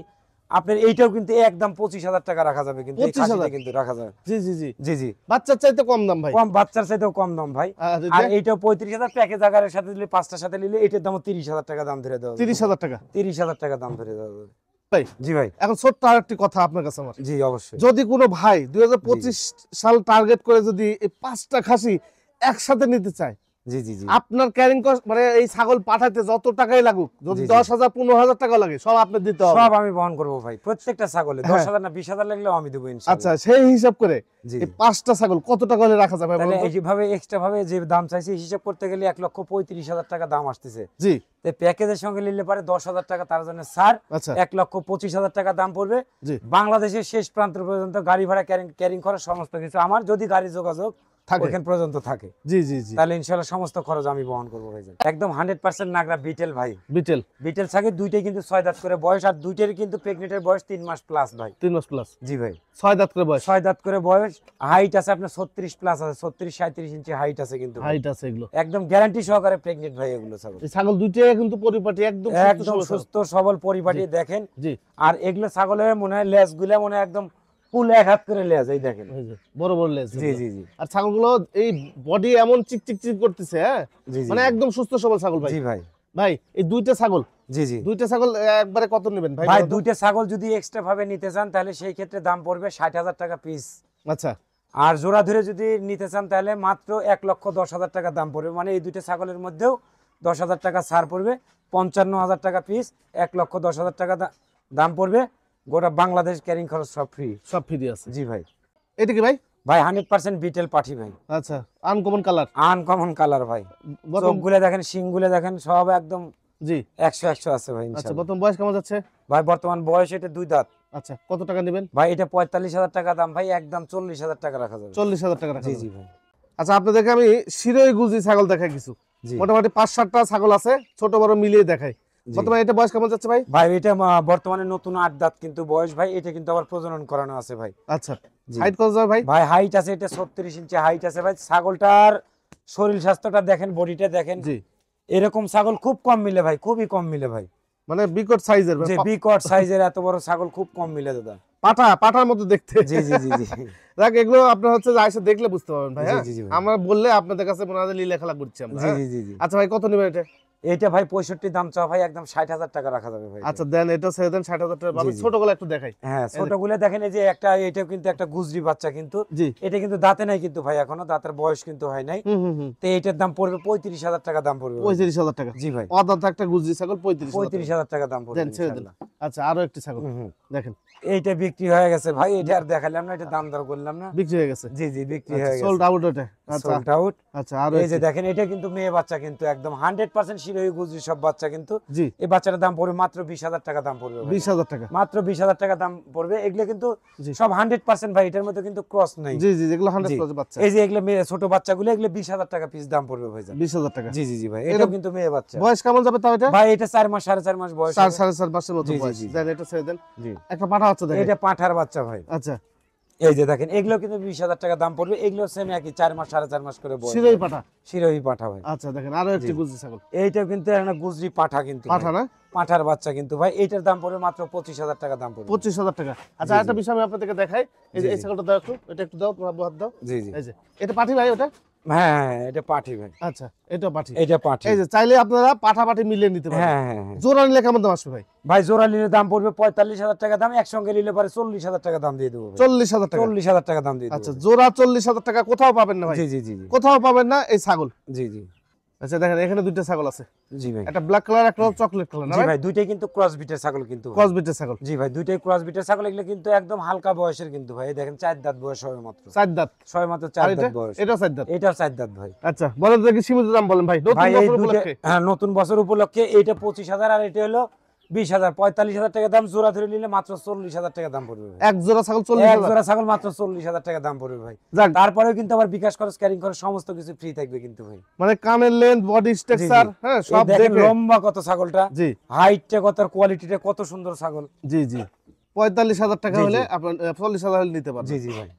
আপনার এইটাও কিন্তু একদম 25,000 টাকা রাখা যাবে, কিন্তু এই 25,000 খাসিটা কিন্তু রাখা যাবে। জি জি জি। জি জি। বাচ্চার চাইতে কম দাম ভাই। কম, বাচ্চার চাইতেও কম দাম ভাই। আর আর এটা এইটাও 35,000 প্যাকেজ আকারের সাথে দিলে, 5টার সাথে নিলে এটার দাম 30,000 টাকা দাম ধরে দেওয়া যাবে। 30,000 টাকা। 30,000 টাকা দাম ধরে দেওয়া যাবে। ভাই জি ভাই, এখন ছোট্ট আরেকটি কথা আপনার কাছে আমার, জি অবশ্যই। যদি কোনো ভাই 2025 সাল টার্গেট করে যদি এই 5টা খাসি একসাথে নিতে চায়, জি জি জি আপনার ক্যারিং কস্ট মানে এই ছাগল পাঠাতে যত টাকাই লাগুক, যদি জি, জি। 10,000 15,000 টাকা লাগে সব আপনি দিতে হবে। সব আমি বহন করবো ভাই, প্রত্যেকটা ছাগলে হ্যাঁ। 10,000 না 20,000 লাগলেও আমি দেবো আচ্ছা, ইনশাআল্লাহ। সেই হিসাব করে জি এই 5টা ছাগল কত টাকা হলে রাখা যাবে তাহলে বলুন তো? এইভাবে এক্সট্রা ভাবে যে দাম চাইছি হিসাব করতে গেলে 1,35,000 টাকা দাম আসতেছে। জি, তো প্যাকেজের সঙ্গে নিলে পারে 10,000 টাকা তার জন্য ছাড়, আচ্ছা, 1,25,000 টাকা দাম পড়বে। জি, বাংলাদেশের শেষ প্রান্ত পর্যন্ত গাড়ি ভাড়া ক্যারিং খরচ সমস্ত কিছু আমার, যদি গাড়ি যোগাযোগ থাকে। ওখান পর্যন্ত থাকে জি, জি, জি, তাহলে ইনশাআল্লাহ সমস্ত খরচ আমি বহন করবো ভাইজান। একদম 100% নাগরা বিটেল ভাই। বিটেল বিটেল ছাগল দুইটাই কিন্তু 6 দাঁত করে বয়স, আর দুইটারই কিন্তু প্রেগনেন্টের বয়স 3 মাস প্লাস ভাই। 3 মাস প্লাস, জি ভাই, 6 দাঁত করে বয়স, 6 দাঁত করে বয়স। হাইট আছে আপনার 36 প্লাস আছে, 36-37 ইঞ্চি হাইট আছে কিন্তু ভাই। হাইট আছে এগুলো। একদম গ্যারান্টি সহকারে প্রেগনেন্ট ভাই এগুলো ছাগল। এই ছাগল দুইটাই কিন্তু পরিপাটি, একদম সুস্থ একদম সবল ছাগল। সুস্থ সবল পরিপাটি দেখেন। জি, আর এগুলো ছাগলের মনে হয় লেজ গুলা মনে হয় একদম ফুল 1 হাত করে লেজ, এই দেখেন। এই যে বড় বড় লেজ জি এগুলো। জি জি আর ছাগলগুলো এই বডি এমন চিক করতেছে, হ্যাঁ, জি জি মানে একদম সুস্থ সবল ছাগল ভাই। জি ভাই, ভাই এই দুইটা ছাগল, জি জি দুইটা ছাগল একবারে কত নেবেন ভাই? ভাই, বলো তো? দুইটা ছাগল যদি এক্সট্রা ভাবে নিতে চান তাহলে সেই ক্ষেত্রে দাম পড়বে 60,000 টাকা পিস। আচ্ছা, আর জোড়া ধরে যদি নিতে চান তাহলে মাত্র 1,10,000 টাকা দাম পড়বে। মানে এই দুইটা ছাগলের মধ্যেও 10,000 টাকা ছাড় পড়বে, 55,000 টাকা পিস, 1,10,000 টাকা দাম পড়বে। গোটা বাংলাদেশ ক্যারিং খরচ সব ফ্রি। সব ফ্রি আছে। জি ভাই, এটা কি ভাই? ভাই 100% বিটেল পাঠি ভাই, আচ্ছা, আনকমন কালার। আনকমন কালার ভাই। বর্তমান চোখগুলো দেখেন, শিংগুলো দেখেন, সব একদম জি, 100 আছে ভাই আচ্ছা, ইনশাআল্লাহ। বর্তমান বয়স কেমন যাচ্ছে? ভাই বর্তমান বয়স এটা 2 দাঁত। আচ্ছা, কত টাকা নেবেন? ভাই এটা 45,000 টাকা দাম ভাই, একদম 40,000 টাকা রাখা যাবে। 40,000 টাকা রাখা জি যাবে। জি ভাই, আচ্ছা, আপনাদেরকে আমি শিরোই গুজি ছাগল দেখাই কিছু, জি মোটামুটি 5-7টা ছাগল আছে, ছোট বড় মিলিয়ে দেখাই। জি। বর্তমানে এটা বয়স কেমন যাচ্ছে ভাই? ভাই এটা বর্তমানে নতুন 8 দাঁত কিন্তু বয়স ভাই, এটা কিন্তু আবার প্রজনন করানো আছে ভাই। আচ্ছা, জি। হাইট কত যাবে ভাই? ভাই হাইট আছে এটা 36 ইঞ্চি হাইট আছে ভাই। ছাগলটার শরীর স্বাস্থ্যটা দেখেন, বডিটা দেখেন। জি, এরকম ছাগল খুব কম মিলে ভাই, খুবই কম মিলে ভাই। মানে বিকট সাইজের, যে বিকট সাইজের এত বড় ছাগল খুব কম মিলে দাদা। পাঠার মতো দেখতে। জি জি জি জি দেখ, এগুলো আপনার হচ্ছে যে আইসা দেখলে বুঝতে পারবেন ভাই। জি, হ্যাঁ, জি, জি ভাই। আমরা বললে আপনাদের কাছে মনে হয় লীলা খেলা করছি আমরা। জি হ্যাঁ? জি জি জি। আচ্ছা ভাই, কত নেবেন এটা? এইটা ভাই 65 দাম চাও ভাই, একদম 60,000 টাকা রাখা যাবে ভাই। আচ্ছা দেন, এটা ছেড়ে দেন, 60,000 টাকা পাবেন। জি, জি। ছোটগুলো একটু দেখাই। হ্যাঁ, ছোটগুলো দেখেন, এই যে একটা, এটাও কিন্তু একটা গুজরি বাচ্চা কিন্তু। জি, এটা কিন্তু দাঁতে নাই কিন্তু ভাই, এখনো দাঁতের বয়স কিন্তু হয় নাই। হুম। তো এইটার দাম পড়বে 35,000 টাকা দাম পড়বে ভাই। 35,000 টাকা। জি ভাই, অদাঁত একটা গুজরি ছাগল 35,000 টাকা। 35,000 টাকা দাম পড়বে দেন, ছেড়ে দেন। ইনশাআল্লাহ। আচ্ছা, আরো একটি ছাগল হুম, হুম। দেখেন, এইটা বিক্রি হয়ে গেছে ভাই, এটা আর দেখালাম না, এটা দাম দর করলাম না। বিক্রি হয়ে গেছে। জি জি, বিক্রি আচ্ছা, হয়ে গেছে, সোল্ড আউট ওটা। আচ্ছা, সোল্ড আউট। আচ্ছা, আরো এই যে একটি। দেখেন, এটা কিন্তু মেয়ে বাচ্চা কিন্তু, একদম 100% শিরোহী গুজরি সব বাচ্চা কিন্তু। জি, এই বাচ্চাটার দাম পড়বে মাত্র 20,000 টাকা দাম পড়বে ভাই। 20,000 টাকা। মাত্র 20,000 টাকা দাম পড়বে। এগুলো কিন্তু জি। সব 100% ভাই, এটার মধ্যে কিন্তু ক্রস নাই। জি, এগুলো জি। 100% বাচ্চা। এই যে এগুলো মেয়ে ছোট বাচ্চাগুলো, এগুলো 20,000 টাকা পিস দাম পড়বে ভাই। 20,000 টাকা। জি জি জি ভাই, এটা এটাও কিন্তু মেয়ে বাচ্চা। বয়স কেমন যাবে তাও এটা? ভাই এটা 4 মাস 4.5 মাস বয়স 4 হবে। 4.5 মাসের মতো জি, জি, বয়স। জি। দেন, এটা ছেড়ে দেন। জি, একটা পাঠা হচ্ছে দেখেন। এটা পাঁঠার বাচ্চা ভাই। আচ্ছা, এই যে দেখেন, এগুলো কিন্তু 20,000 টাকা দাম পড়বে। এগুলো সেম একই 4 মাস 4.5 মাস করে বয়স। শিরোই পাঠা। শিরোহী পাঠা ভাই। আচ্ছা, দেখেন আরো একটি জি। গুজরি ছাগল। এইটাও কিন্তু একটা গুজরি পাঠা কিন্তু ভাই। পাঠা না? পাঁঠার বাচ্চা কিন্তু ভাই, এইটার দাম পড়বে মাত্র 25,000 টাকা দাম পড়বে। 25,000 টাকা। আচ্ছা, জি, একটা জি। বিষয় আমি আপনাদেরকে দেখাই। এই যে জি, এই জি। ছাগলটা দাও একটু, এটা একটু দাও, তোমার হাত দাও। জি জি। এই যে এটা পাঠি ভাই ওটা? হ্যাঁ হ্যাঁ, এটা পাঠি ভাই। আচ্ছা, এটাও পাঠি। এটা পাঠি। এই যে চাইলে আপনারা পাঠি মিলিয়ে নিতে পারেন। হ্যাঁ হ্যাঁ হ্যাঁ। জোড়া নিলে কেমন দাম আসবে ভাই? ভাই জোড়া নিলে দাম পড়বে 45,000 টাকা দাম, একসঙ্গে নিলে পরে 40,000 টাকা দাম দিয়ে দেবো ভাই। 40,000 টাকা। 40,000 টাকা দাম দিয়ে দেবো। আচ্ছা, জোড়া 40,000 টাকা কোথাও পাবেন না ভাই। জি জি জি জি। কোথাও পাবেন না এই ছাগল। জি জি আচ্ছা, দেখেন এখানে দুইটা ছাগল আছে, জি ভাই। একটা ব্ল্যাক কালার, একটা চকলেট কালার না জি ভাই? ভাই, দুইটাই কিন্তু ক্রস বিটের ছাগল কিন্তু ভাই। ক্রস বিটের ছাগল। জি ভাই, দুইটাই ক্রস বিটের ছাগল। এগুলো কিন্তু একদম হালকা বয়সের কিন্তু ভাই। এই দেখেন 4 দাঁত বয়স হবে মাত্র। 4 দাঁত। ছয় মাত্র আর 4 এটা? দাঁত বয়স। এটাও 4 দাঁত। এটাও 4 দাঁত ভাই। আচ্ছা, বলেন তো দেখি সীমিত দাম বলেন ভাই, নতুন ভাই এই বছর দুইটা, উপলক্ষে। হ্যাঁ নতুন বছর উপলক্ষে এইটা 25,000 আর এটা হলো 20,000, 45,000 টাকা দাম। জোড়া ধরে নিলে মাত্র 40,000 টাকা দাম পড়বে ভাই। এক জোড়া ছাগল এক 40,000। জোড়া ছাগল মাত্র 40,000 টাকা দাম পড়বে ভাই। যাক, তারপরেও কিন্তু আবার বিকাশ খরচ, ক্যারিং খরচ সমস্ত কিছু ফ্রি থাকবে কিন্তু ভাই। মানে কানের লেন্থ, বডি স্ট্রাকচার, হ্যাঁ, এই সব দেখেন দেখে। লম্বা কত ছাগলটা, জি হাইটটা কত, আর কোয়ালিটিটা কত সুন্দর ছাগল। জি 45,000 টাকা জি, জি। হলে আপনার 40,000 হলে নিতে পারবেন। জি জি ভাই।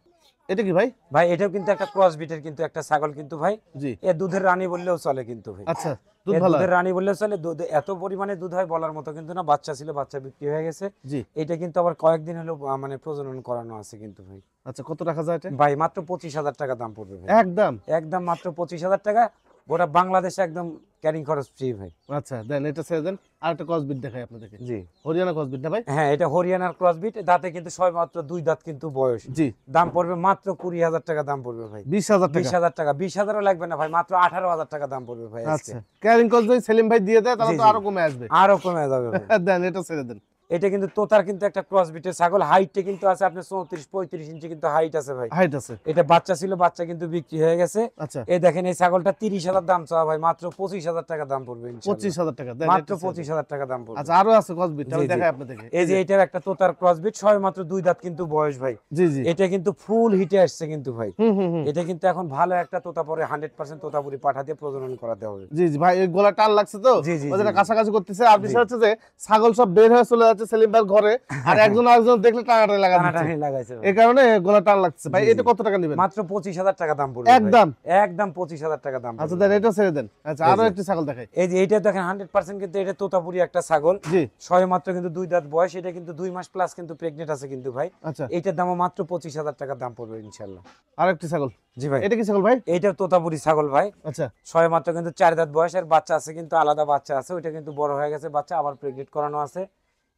এটা কি ভাই? ভাই এটাও কিন্তু একটা ক্রস বিটের কিন্তু একটা ছাগল কিন্তু ভাই। জি, এ দুধের রানী বললেও চলে কিন্তু ভাই। আচ্ছা, দুধ এ ভালো দুধের হয়। রানী বললেও চলে। দুধ এত পরিমাণে দুধ হয় বলার মতো কিন্তু না। বাচ্চা ছিল, বাচ্চা বিক্রি হয়ে গেছে। জি, এটা কিন্তু আবার কয়েকদিন হলো মানে প্রজনন করানো আছে কিন্তু ভাই। আচ্ছা, কত টাকা যায় এটা? ভাই মাত্র 25,000 টাকা দাম পড়বে ভাই। একদম। একদম মাত্র 25,000 টাকা। গোটা বাংলাদেশে একদম ক্যারিং খরচ ফ্রি ভাই। আচ্ছা দেন এটা ছেড়ে দেন, আর একটা ক্রসবিট দেখাই আপনাদেরকে। জি হরিয়ানা ক্রসবিট না ভাই? হ্যাঁ, এটা হরিয়ানার ক্রসবিট, দাঁতে কিন্তু সবে মাত্র 2 দাঁত কিন্তু বয়স। জি। দাম পড়বে মাত্র 20,000 টাকা দাম পড়বে ভাই। 20,000 টাকা? 20,000 টাকা, 20,000ও লাগবে না ভাই, মাত্র 18,000 টাকা দাম পড়বে ভাই আজকে। আচ্ছা ক্যারিং ক্রস যদি সেলিম ভাই দিয়ে দেয় তাহলে জি, তো জি। আরো কমে আসবে। আরো কমে যাবে ভাই। দেন এটা ছেড়ে দেন। এটা কিন্তু তোতার কিন্তু একটা ক্রসবিটের ছাগল, হাইটে কিন্তু আছে আপনার 34-35 ইঞ্চি কিন্তু হাইট আছে ভাই। হাইট আছে। এটা বাচ্চা ছিল, বাচ্চা কিন্তু বিক্রি হয়ে গেছে। আচ্ছা এই দেখেন এই ছাগলটা 30,000 দাম চাওয়া ভাই, মাত্র 25,000 টাকা দাম পড়বে ইনশাআল্লাহ। 25,000 টাকা দেন, মাত্র এটা ছেড়ে দেন। 25,000 টাকা দাম পড়বে। আচ্ছা আরো আছে ক্রসবিট, আমি জি, জি। দেখাই আপনাদেরকে। এই যে এটার একটা তোতার ক্রসবিট, সবে মাত্র 2 দাঁত কিন্তু বয়স ভাই। জি জি। এটা কিন্তু ফুল হিটে আসছে কিন্তু ভাই। হুম হুম হুম। এটা কিন্তু এখন ভালো একটা তোতা পরে 100% তোতাপুরি পাঠা দিয়ে প্রজনন করাতে হবে। জি জি ভাই, এই গলা টান লাগছে তো জি, জি, ওই জন্য জি। কাছাকাছি করতেছে। আর বিষয় হচ্ছে যে ছাগল সব বের হয়ে চলে যাচ্ছে সেলিম ভাইয়ের ঘরে, আর একজন আরেকজন দেখলে টানাটানি লাগা দিচ্ছে, টানাটানি লাগাইছে ভাই। এই কারণে গলা টান লাগছে। ভাই জি, জি। এটা কত টাকা নেবেন? মাত্র 25,000 টাকা দাম পড়বে একদম? ভাই। একদম 25,000 টাকা দাম আচ্ছা পড়বে। দেন এটা ছেড়ে দেন। আচ্ছা এই আরো যে। একটি ছাগল দেখাই। এই যে এইটা দেখেন 100% কিন্তু এটা তোতাপুরি একটা ছাগল, জি। সবে মাত্র কিন্তু 2 দাঁত বয়স। এটা কিন্তু 2 মাস প্লাস কিন্তু প্রেগনেন্ট আছে কিন্তু ভাই। আচ্ছা এইটার দামও মাত্র 25,000 টাকা দাম পড়বে ইনশাআল্লাহ। আর একটি ছাগল। জি ভাই, এটা কি ছাগল ভাই? এইটা তোতাপুরি ছাগল ভাই। আচ্ছা সবে মাত্র কিন্তু 4 দাঁত বয়সের বাচ্চা আছে, কিন্তু আলাদা বাচ্চা আছে, ওইটা কিন্তু বড় হয়ে গেছে বাচ্চা, আবার প্রেগনেন্ট করানো আছে।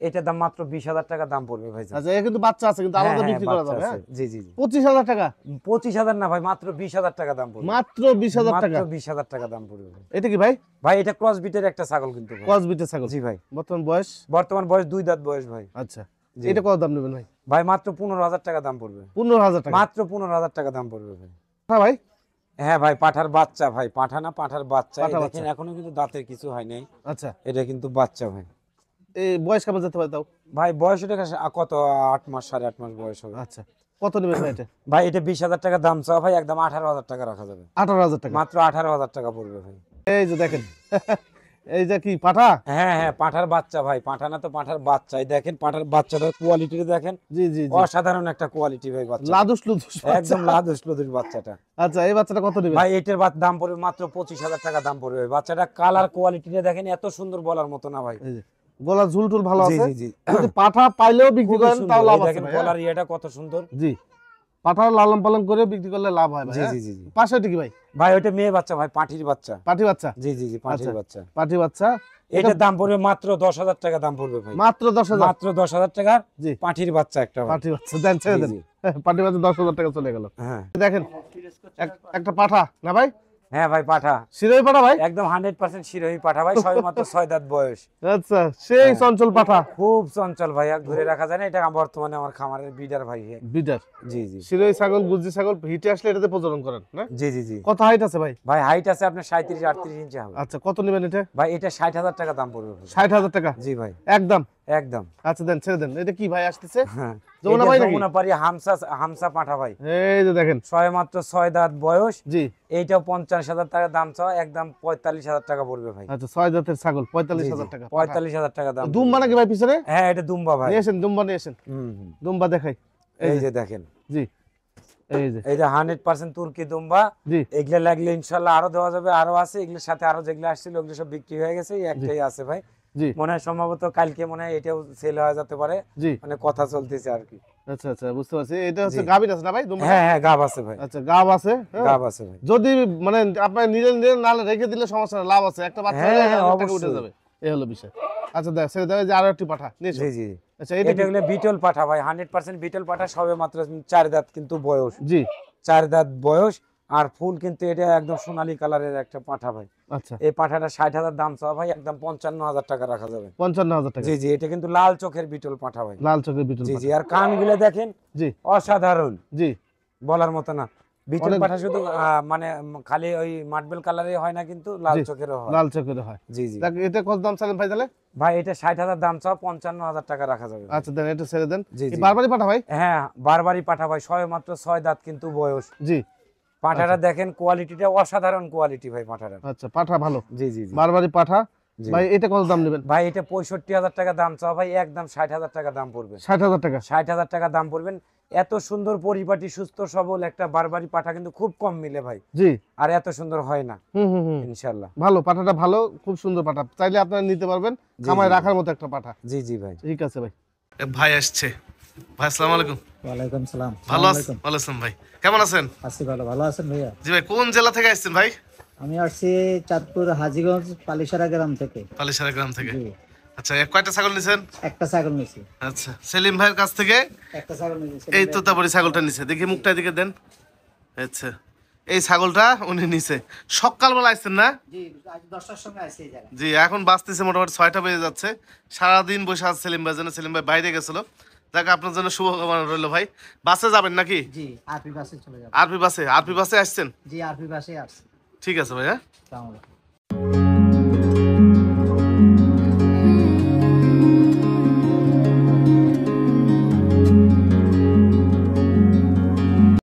এটার দাম মাত্র 20,000 টাকা দাম পড়বে ভাই। আচ্ছা এ কিন্তু বাচ্চা আছে, কিন্তু আলাদা বিক্রি করা যাবে। হ্যাঁ জি জি জি। 25,000 টাকা? 25,000 না ভাই, মাত্র 20,000 টাকা দাম পড়বে। মাত্র 20,000 টাকা? মাত্র 20,000 টাকা দাম পড়বে ভাই। এটা কি ভাই? ভাই এটা ক্রস বিটের একটা ছাগল কিন্তু ভাই। ক্রসবিটের ছাগল? জি ভাই। বর্তমান বয়স? বর্তমান বয়স 2 দাঁত বয়স ভাই। আচ্ছা জি। এটা কত দাম নেবেন ভাই? ভাই মাত্র 15,000 টাকা দাম পড়বে। 15,000 টাকা? মাত্র 15,000 টাকা দাম পড়বে ভাই। হ্যাঁ ভাই হ্যাঁ ভাই, পাঠার বাচ্চা ভাই, পাঠা না পাঠার বাচ্চা। এই পাঠা দেখেন বাচ্চা। এখনো কিন্তু দাঁতের কিছু হয় নাই, আচ্ছা এটা কিন্তু বাচ্চা ভাই। এই বয়স কেমন যেতে পারে তাও? ভাই বয়স এটা কত 8 মাস 8.5 মাস বয়স হবে। আচ্ছা কত নেবেন ভাই এটা? ভাই এটা 20,000 টাকা দাম চাও ভাই, একদম 18,000 টাকা রাখা যাবে। 18,000 টাকা? মাত্র 18,000 টাকা পড়বে ভাই। এই যে দেখেন এই যে কি পাঠা? হ্যাঁ হ্যাঁ, পাঠার বাচ্চা ভাই, পাঠা না তো পাঠার বাচ্চা। এই দেখেন পাঠার বাচ্চাটার কোয়ালিটি দেখেন, জি জি জি। অসাধারণ একটা কোয়ালিটি ভাই বাচ্চা, লাদুস লুদুস বাচ্চা। একদম লাদুস লুদুস বাচ্চাটা। আচ্ছা এই বাচ্চাটা কত নেবেন? ভাই এটার দাম পড়বে মাত্র 25,000 টাকা দাম পড়বে ভাই। বাচ্চাটা কালার কোয়ালিটিটা দেখেন, এত সুন্দর বলার মতো না ভাই। এই যে গলা ঝুলটুল ভালো জি আছে। জি জি। যদি পাঠা পাইলেও বিক্রি খুবই করেন সুন্দর। তাও লাভ এই আছে দেখেন ভাই। গলার ইয়েটা কত সুন্দর। জি পাঠা লালন পালন করে বিক্রি করলে লাভ হয় ভাই। জি হ্যাঁ? জি জি জি। পাশে এটা কি ভাই? ভাই ওইটা মেয়ে বাচ্চা ভাই, পাঠির বাচ্চা। পাঠি বাচ্চা? জি জি জি, পাঠির আচ্ছা। বাচ্চা। পাঠি বাচ্চা এটার দাম পড়বে মাত্র 10,000 টাকা দাম পড়বে ভাই। মাত্র 10,000? মাত্র 10,000 টাকা। জি পাঠির বাচ্চা একটা ভাই। পাঠি বাচ্চা দেন ছেড়ে জি, দেন। জি। পাঠি বাচ্চা 10,000 টাকা চলে গেল। হ্যাঁ দেখেন একটা পাঠা না ভাই? হ্যাঁ ভাই, পাঠা শিরোই পাঠা ভাই? একদম 100% শিরোহী পাঠা ভাই, সবে মাত্র 6 দাঁত বয়স। আচ্ছা সেই হ্যাঁ। চঞ্চল পাঠা? খুব চঞ্চল ভাই, আর ধরে রাখা যায় না। এটা বর্তমানে আমার খামারের বিডার ভাই। বিটার জি জি শিরোই ছাগল গুজি ছাগল হিটে আসলে এটাতে প্রজনন করেন না? জি জি জি। কত হাইট আছে ভাই? ভাই হাইট আছে আপনার 37-38 ইঞ্চি হবে। আচ্ছা কত নেবেন এটা? ভাই এটা 60,000 টাকা দাম পড়বে ভাই। 60,000 টাকা জি ভাই একদম? একদম। আচ্ছা দেন ছেড়ে দেন। এটা কি ভাই আসতেছে? হ্যাঁ, যমুনা এটা ভাই নাকি? যমুনা পারি হামসা হামসা পাঠা ভাই। এই যে দেখেন ছয় মাত্র 6 দাঁত বয়স। জি। এইটাও 50,000 টাকা দাম চাওয়া, একদম 45,000 টাকা পড়বে ভাই। আচ্ছা 6 জাতের ছাগল জি, জি, 45,000 টাকা? 45,000 টাকা দাম। দুম্বা নাকি ভাই পিছনে? হ্যাঁ এটা দুম্বা ভাই। নিয়ে আসেন দুম্বা নিয়ে আসেন। হুম হুম। দুম্বা দেখাই। এই যে দেখেন, জি এই যে এই যে 100% তুর্কি দুম্বা। জি এগুলা লাগলে ইনশাল্লাহ আরো দেওয়া যাবে, আরো আছে এগুলোর সাথে, আরো যেগুলো আসছিল ওগুলো সব বিক্রি হয়ে গেছে, এই একটাই আছে ভাই। জি মনে হয় সম্ভবত কালকে মনে হয় এটাও সেল হয়ে যেতে পারে, জি। মানে কথা চলতেছে আর কি। আচ্ছা আচ্ছা বুঝতে পারছি। এটা হচ্ছে জি। গাভীর আছে না ভাই দুম্বা? হ্যাঁ হ্যাঁ, গাব আছে ভাই, আচ্ছা গাব আছে। হ্যাঁ। গাব আছে ভাই। যদি মানে আপনার নিজের নিজের না রেখে দিলে সমস্যা না, লাভ আছে। একটা বাচ্চা হ্যাঁ, হলে হ্যাঁ, 1,000 টাকা উঠে অবশ্যই। যাবে, এই হলো বিষয়। আচ্ছা দেখ ছেড়ে দেবে যে আরো একটি পাঠা নিয়ে এসো। জি জি। আচ্ছা এটা এটা হলো বিটল পাঠা ভাই, 100% বিটল পাঠা, সবে মাত্র 4 দাঁত কিন্তু বয়স। জি 4 দাঁত বয়স, আর ফুল কিন্তু এটা একদম সোনালী কালারের একটা পাঠা ভাই। আচ্ছা এই পাঠাটা 60,000 দাম চাওয়া ভাই, একদম 55,000 টাকা রাখা যাবে। 55,000 টাকা? জি জি। এটা কিন্তু লাল চোখের বিটল পাঠা ভাই। লাল চোখের বিটল জি পাঠা? জি। আর কানগুলো দেখেন, জি অসাধারণ, জি বলার মতো না। বিটল অনেক- পাঠা শুধু মানে খালি ওই মার্বেল কালারে হয় না, কিন্তু লাল জি, চোখেরও হয়। লাল চোখের হয়। জি জি। দেখ এটা কত দাম চালেন ভাই তাহলে? ভাই এটা 60,000 দাম চাও, 55,000 টাকা রাখা যাবে। আচ্ছা দেন এটা ছেড়ে দেন। জি, এই জি। বারবারই পাঠা ভাই? হ্যাঁ বারবারই পাঠা ভাই, সবে মাত্র 6 দাঁত কিন্তু বয়স। জি পাঠাটা দেখেন কোয়ালিটিটা অসাধারণ কোয়ালিটি ভাই পাঠাটা। আচ্ছা পাঠা ভালো, জি জি জি। বারবারই পাঠা। জি। ভাই এটা কত দাম নেবেন? ভাই এটা 65,000 টাকা দাম চাও ভাই, একদম 60,000 টাকা দাম পড়বে। 60,000 টাকা? 60,000 টাকা দাম পড়বেন। এত সুন্দর পরিপাটি সুস্থ সবল একটা বারবারি পাঠা কিন্তু খুব কম মিলে ভাই, জি আর এত সুন্দর হয় না হুম হুম হুম। ইনশাল্লাহ। ভালো পাঠাটা, ভালো খুব সুন্দর পাঠা, চাইলে আপনারা নিতে পারবেন, জি, খামায় জি। রাখার মতো একটা পাঠা। জি জি ভাই। ঠিক আছে ভাই। ভাই আসছে ভাই, আসসালামু আলাইকুম। ওয়ালাইকুম সালাম। ভালো আছেন? ভালো আছেন ভাই, কেমন আছেন? আছি ভালো, ভালো আছেন ভাইয়া? জি ভাই কোন জেলা থেকে আসছেন ভাই? আমি আসছি চাঁদপুর হাজীগঞ্জ পালিশারা গ্রাম থেকে। পালিশারা গ্রাম থেকে। জি, আচ্ছা কয়টা ছাগল নিছেন? একটা ছাগল নিয়েছি। আচ্ছা সেলিম ভাইয়ের কাছ থেকে একটা ছাগল নিয়েছি। এই তোতাপুরি ছাগলটা নিছে, দেখি মুখটা এদিকে দেন। আচ্ছা এই ছাগলটা উনি নিছে সকালবেলা আসছেন না? জি, আজ 10টার সময় আসছি এই জায়গায়। জি এখন বাঁচতেছে মোটামুটি 6টা বেজে যাচ্ছে। সারাদিন বসে আছে সেলিম ভাই, জন্য সেলিম ভাই বাইরে গেছিল। যাক আপনার জন্য শুভকামনা রইল ভাই। বাসে যাবেন নাকি? জি, আরপি বাসে চলে যাব। আরপি বাসে? আরপি বাসে আসছেন? জি, আরপি বাসে আসছি। ঠিক আছে ভাই, হ্যাঁ। আসসালামু আলাইকুম।